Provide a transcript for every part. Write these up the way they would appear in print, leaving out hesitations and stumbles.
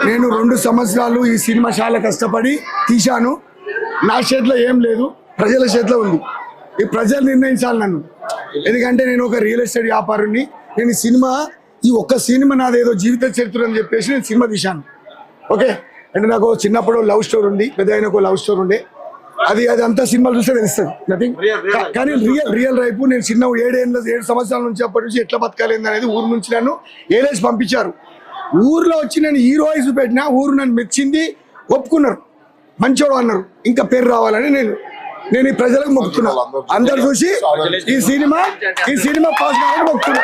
నేను 2 సంవత్సరాలు ఈ సినిమా చాలా కష్టపడి తీశాను. నా చేతిలో ఏం లేదు, ప్రజల చేతిలో ఉంది. ఈ ప్రజలు నిర్ణయించాలి నన్ను. ఎందుకంటే నేను ఒక రియల్ ఎస్టేట్ వ్యాపారుని. నేను ఈ ఒక్క సినిమా నాదేదో జీవిత చరిత్ర అని చెప్పేసి నేను సినిమా తీశాను. ఓకే, అంటే నాకు చిన్నప్పుడు లవ్ స్టోరీ ఉంది, పెద్ద అయిన ఒక లవ్ స్టోరీ ఉండే. అది అంతా సినిమాలు చూస్తే తెలుస్తుంది, నథింగ్. కానీ రియల్ రైపు నేను చిన్న 7 సంవత్సరాల నుంచి అప్పటి నుంచి ఎట్లా బతకాలి అనేది ఊరు నుంచి నన్ను ఏలేసి పంపించారు. ఊర్లో వచ్చి నేను హీరో వైజ్ పెట్టినా ఊరు నన్ను మెచ్చింది, ఒప్పుకున్నారు, మంచోడు అన్నారు. ఇంకా పేరు రావాలని నేను ఈ ప్రజలకు మొక్కుతున్నా. అందరు చూసి ఈ సినిమా పాస్ కావాలని మొక్కుతున్నా.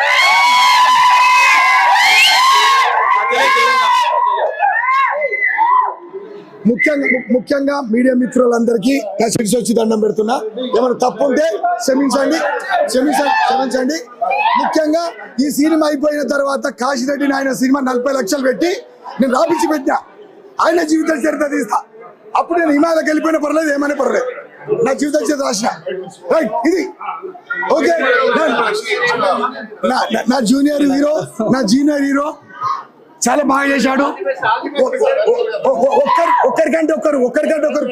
ముఖ్యంగా మీడియా మిత్రులందరికీ నా శిరసు వచ్చి దండం పెడుతున్నా. ఏమైనా తప్పు ఉంటే క్షమించండి. ముఖ్యంగా ఈ సినిమా అయిపోయిన తర్వాత కాశీరెడ్డి నాయన సినిమా 40 లక్షలు పెట్టి నేను రాపించి పెట్టినా. ఆయన జీవిత చరిత్ర తీస్తా. అప్పుడు నేను హిమాలయకి వెళ్ళిపోయినా పర్లేదు, ఏమైనా పర్లేదు, నా జీవిత చరిత్ర రాసిన. రైట్, ఇది ఓకే. నా జూనియర్ హీరో చాలా బాగా చేశాడు. ఒక్కరికంటే ఒకరు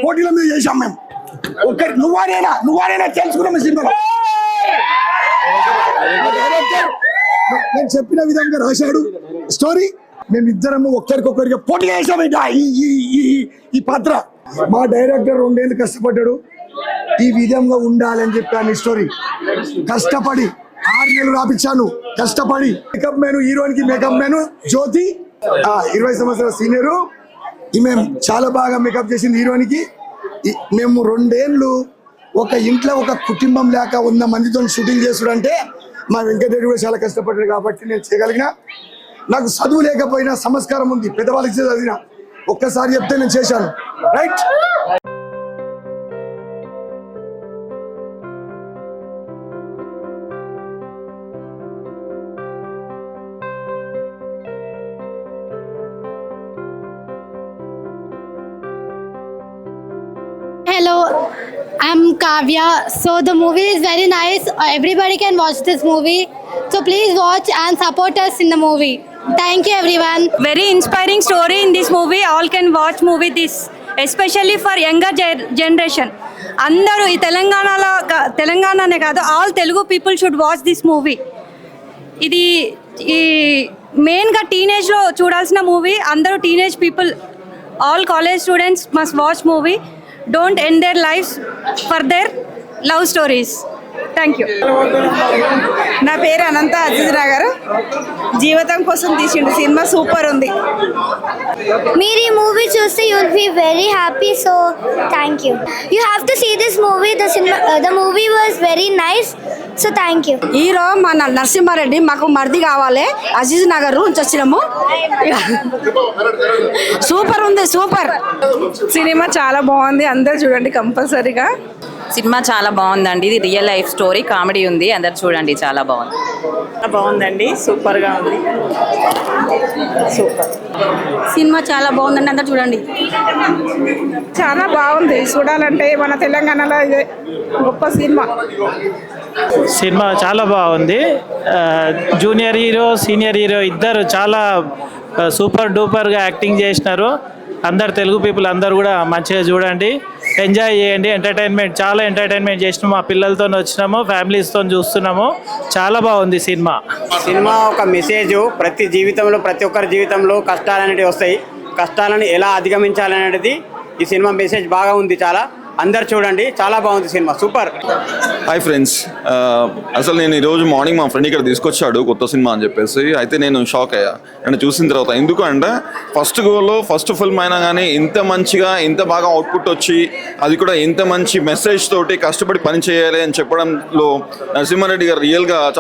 పోటీల మీద చేశాం మేము. నువ్వారేనా తెలుసుకున్నాం సినిమాలో. నేను చెప్పిన విధంగా రాశాడు స్టోరీ. మేమిద్దరము ఒకరికొకరికి పోటీగా చేసాం ఈ పాత్ర. మా డైరెక్టర్ 2 ఏళ్ళు కష్టపడ్డాడు, ఈ విధంగా ఉండాలని చెప్పాను. స్టోరీ కష్టపడి 6 నెలలు రాపించాను, కష్టపడి. మేకప్ మ్యాన్, హీరోయిన్కి మేకప్ మ్యాన్ జ్యోతి, 20 సంవత్సరాల సీనియరు. ఈమె చాలా బాగా మేకప్ చేసింది హీరోయిన్కి. మేము 2 ఏళ్ళు ఒక ఇంట్లో ఒక కుటుంబం లేక 100 మందితో షూటింగ్ చేసుడంటే మా వెంకటరెడ్డి కూడా చాలా కష్టపడ్డాడు కాబట్టి నేను చేయగలిగిన. నాకు చదువు లేకపోయినా సంస్కారం ఉంది, పెద్దవాళ్ళకి చదివిన. ఒక్కసారి చెప్తే నేను చేశాను. Right. Hello, I'm Kavya. So the movie is very nice. Everybody can watch this movie. So please watch and support us in the movie. Thank you everyone. Very inspiring story in this movie. All can watch movie this, especially for younger generation. అందరూ ఈ తెలంగాణనే కాదు, all Telugu people should watch this movie. ఇది మెయిన్గా టీనేజ్లో చూడాల్సిన movie. అందరూ teenage people, all college students must watch movie. Don't end their lives for their love stories. Thank you. నా పేరు అనంత అజీజ్ నగర్. జీవితం కోసం తీసిండు సినిమా, సూపర్ ఉంది. మీరు ఈ మూవీ చూస్తే you will be very happy. So thank you. You have to see this movie. The movie was very nice. So thank you. Hero మన నరసింహారెడ్డి. మాకు మర్ది కావాలి, అజీజ్ నగర్ నుంచి వచ్చినాము. సూపర్ ఉంది, సూపర్. సినిమా చాలా బాగుంది, అందరు చూడండి కంపల్సరీగా. సినిమా చాలా బాగుందండి. ఇది రియల్ లైఫ్ స్టోరీ, కామెడీ ఉంది, అందరు చూడండి. చాలా బాగుందండి, సూపర్గా ఉంది. సూపర్ సినిమా చాలా బాగుందండి, అందరు చూడండి. చాలా బాగుంది, చూడాలంటే మన తెలంగాణలో ఇదే గొప్ప సినిమా చాలా బాగుంది. జూనియర్ హీరో, సీనియర్ హీరో ఇద్దరు చాలా సూపర్ డూపర్గా యాక్టింగ్ చేసినారు. అందరు తెలుగు పీపుల్ అందరు కూడా మంచిగా చూడండి, ఎంజాయ్ చేయండి. చాలా ఎంటర్టైన్మెంట్ చేసినాము. మా పిల్లలతో వచ్చినాము, ఫ్యామిలీస్తో చూస్తున్నాము. చాలా బాగుంది సినిమా. ఒక మెసేజ్. ప్రతి ఒక్కరి జీవితంలో కష్టాలు అనేవి వస్తాయి. కష్టాలను ఎలా అధిగమించాలనేది ఈ సినిమా మెసేజ్ బాగా ఉంది. చాలా అందరు చూడండి, చాలా బాగుంది సినిమా, సూపర్. హాయ్ ఫ్రెండ్స్, అసలు నేను ఈరోజు మార్నింగ్ మా ఫ్రెండ్ ఇక్కడ తీసుకొచ్చాడు కొత్త సినిమా అని చెప్పేసి. అయితే నేను షాక్ అయ్యా అంటే చూసిన తర్వాత. ఎందుకు అంటే ఫస్ట్ ఫిల్మ్ అయినా కానీ ఇంత మంచిగా, ఇంత బాగా అవుట్పుట్ వచ్చి, అది కూడా ఇంత మంచి మెసేజ్ తోటి కష్టపడి పని చేయాలి అని చెప్పడంలో నరసింహారెడ్డి గారు రియల్గా